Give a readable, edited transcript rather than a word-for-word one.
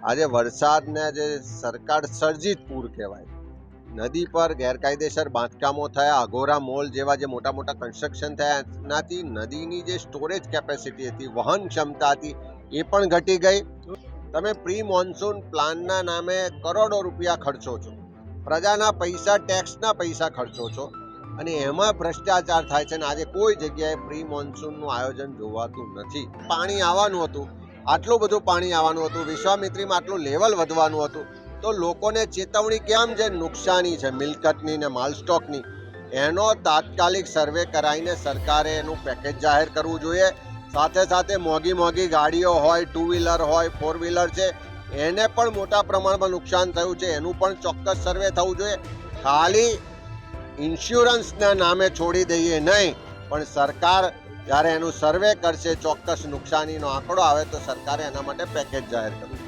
આજે વરસાદને જે સરકાર સર્જિત પૂર કહેવાય, નદી પર ગેરકાયદેસર બાંધકામો થયા, અઘોરા મોલ જેવા જે મોટા મોટા કન્સ્ટ્રક્શન થયા, એનાથી નદીની જે સ્ટોરેજ કેપેસિટી હતી, વહન ક્ષમતા હતી, એ પણ ઘટી ગઈ. તમે પ્રી મોન્સૂન પ્લાનના નામે કરોડો રૂપિયા ખર્ચો છો, પ્રજાના પૈસા, ટેક્સના પૈસા ખર્ચો છો, અને એમાં ભ્રષ્ટાચાર થાય છે. અને આજે કોઈ જગ્યાએ પ્રી મોન્સૂનનું આયોજન જોવાતું નથી. પાણી આવવાનું હતું, આટલું બધું પાણી આવવાનું હતું, વિશ્વામિત્રીમાં આટલું લેવલ વધવાનું હતું, તો લોકોને ચેતવણી કેમ જે નુકસાની છે મિલકતની ને માલસ્ટોકની, એનો તાત્કાલિક સર્વે કરાવીને સરકારે એનું પેકેજ જાહેર કરવું જોઈએ. સાથે સાથે મોંઘી મોંઘી ગાડીઓ હોય, ટુ વ્હીલર હોય, ફોર વ્હીલર છે, એને પણ મોટા પ્રમાણમાં નુકસાન થયું છે, એનું પણ ચોક્કસ સર્વે થવું જોઈએ. ખાલી ઇન્સ્યોરન્સના નામે છોડી દઈએ નહીં, પણ સરકાર જ્યારે એનું સર્વે કરશે, ચોક્કસ નુકસાનીનો આંકડો આવે તો સરકારે એના માટે પેકેજ જાહેર કરવું.